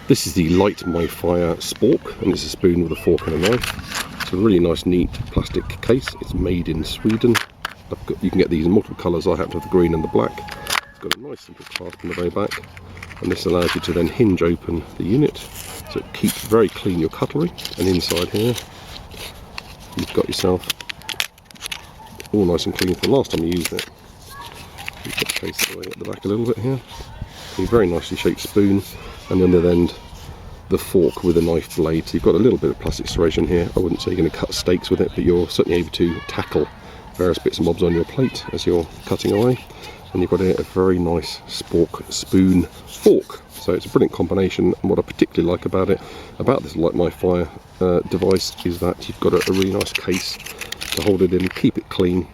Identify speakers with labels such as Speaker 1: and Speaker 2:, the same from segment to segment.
Speaker 1: This is the Light My Fire Spork, and it's a spoon with a fork and a knife. It's a really nice, neat plastic case. It's made in Sweden. You can get these in multiple colours. I happen to have the green and the black. It's got a nice simple clasp in the very back, and this allows you to then hinge open the unit, so it keeps very clean your cutlery. And inside here, you've got yourself all nice and clean from the last time you used it. You put the case away at the back a little bit here. A very nicely shaped spoon, and then the end, the fork with a knife blade. So you've got a little bit of plastic serration here. I wouldn't say you're going to cut steaks with it, but you're certainly able to tackle various bits and bobs on your plate as you're cutting away. And you've got a very nice Spork spoon fork. So it's a brilliant combination, and what I particularly like about this Light My Fire device is that you've got a really nice case to hold it in, keep it clean,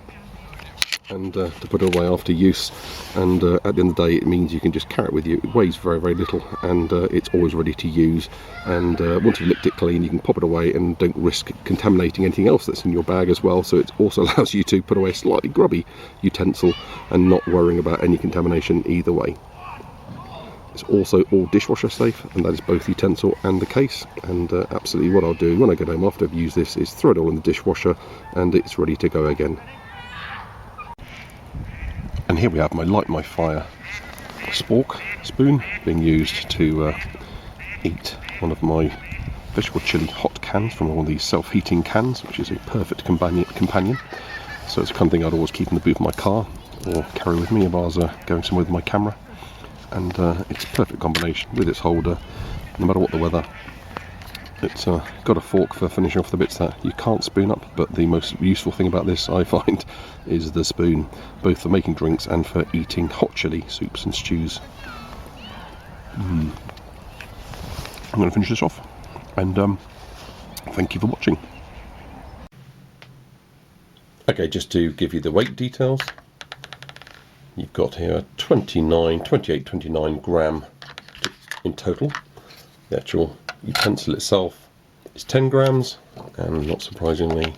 Speaker 1: and to put it away after use. And at the end of the day, it means you can just carry it with you. It weighs very, very little, and it's always ready to use. And once you've licked it clean, you can pop it away and don't risk contaminating anything else that's in your bag as well. So it also allows you to put away a slightly grubby utensil and not worrying about any contamination either way. It's also all dishwasher safe, and that is both utensil and the case. And absolutely what I'll do when I get home after I've used this is throw it all in the dishwasher, and it's ready to go again. And here we have my Light My Fire Spork spoon being used to eat one of my vegetable chili hot cans from one of these self-heating cans, which is a perfect companion. So it's the kind of thing I'd always keep in the boot of my car or carry with me if I was going somewhere with my camera. And it's a perfect combination with its holder, no matter what the weather. It's got a fork for finishing off the bits that you can't spoon up, but the most useful thing about this, I find, is the spoon, both for making drinks and for eating hot chili soups and stews. I'm going to finish this off, and thank you for watching. Okay, just to give you the weight details, you've got here 29 gram in total. The actual utensil itself is 10 grams, and not surprisingly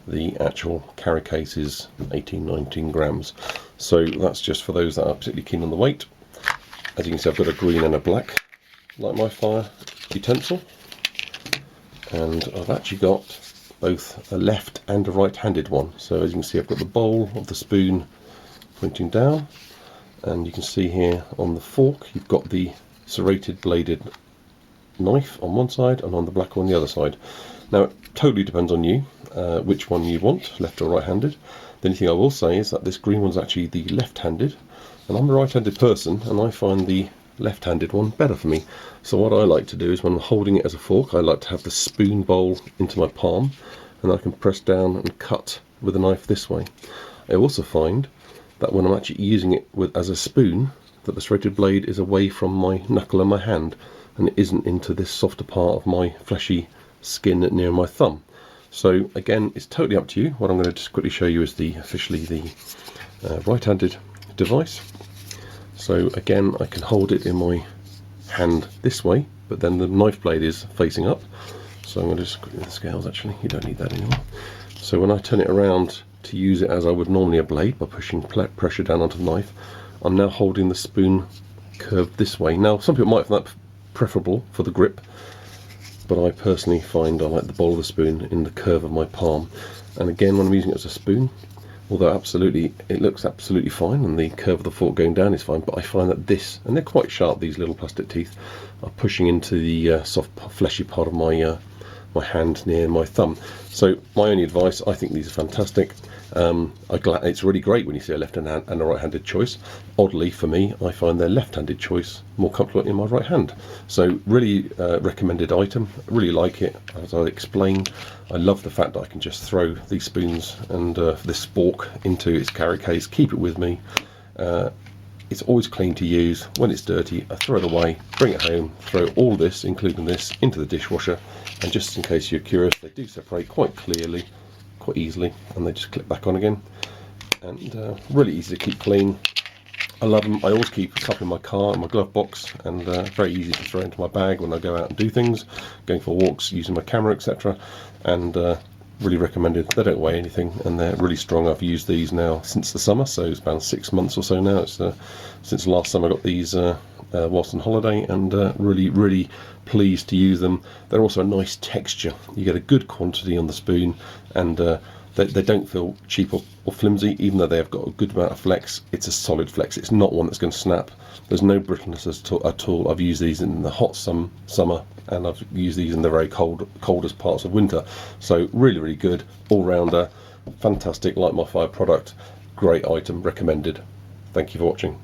Speaker 1: the actual carry case is 18-19 grams. So that's just for those that are particularly keen on the weight. As you can see, I've got a green and a black Light My Fire utensil, and I've actually got both a left and a right-handed one. So as you can see, I've got the bowl of the spoon pointing down, and you can see here on the fork you've got the serrated bladed knife on one side, and on the black one on the other side. Now it totally depends on you which one you want, left or right-handed. The only thing I will say is that this green one's actually the left-handed, and I'm a right-handed person, and I find the left-handed one better for me. So what I like to do is when I'm holding it as a fork, I like to have the spoon bowl into my palm, and I can press down and cut with a knife this way. I also find that when I'm actually using it as a spoon, that the serrated blade is away from my knuckle and my hand, and it isn't into this softer part of my fleshy skin near my thumb. So again, it's totally up to you. What I'm going to just quickly show you is officially the right-handed device. So again, I can hold it in my hand this way, but then the knife blade is facing up. So I'm going to just quickly the scales, actually, you don't need that anymore. So when I turn it around to use it as I would normally a blade, by pushing pressure down onto the knife, I'm now holding the spoon curved this way. Now some people might find that preferable for the grip, but I personally find I like the bowl of the spoon in the curve of my palm. And again, when I'm using it as a spoon, although absolutely it looks absolutely fine and the curve of the fork going down is fine, but I find that this, and they're quite sharp, these little plastic teeth, are pushing into the soft fleshy part of my my hand near my thumb. So my only advice, I think these are fantastic. It's really great when you see a left-handed and a right-handed choice. Oddly for me, I find their left-handed choice more comfortable in my right hand. So really recommended item, really like it. As I explained, I love the fact that I can just throw these spoons and this spork into its carry case, keep it with me. It's always clean to use. When it's dirty, I throw it away, bring it home, throw all this, including this, into the dishwasher, and just in case you're curious, they do separate quite clearly, quite easily, and they just clip back on again. And really easy to keep clean. I love them. I always keep a couple in my car, in my glove box, and very easy to throw into my bag when I go out and do things, going for walks, using my camera, etc. And really recommended. They don't weigh anything and they're really strong. I've used these now since the summer, so it's about 6 months or so now. It's since last summer I got these whilst on holiday, and really pleased to use them. They're also a nice texture. You get a good quantity on the spoon, and they don't feel cheap or flimsy, even though they have got a good amount of flex. It's a solid flex. It's not one that's going to snap. There's no brittleness at all. I've used these in the hot summer, and I've used these in the very coldest parts of winter. So really good, all-rounder, fantastic light modifier product, great item, recommended. Thank you for watching.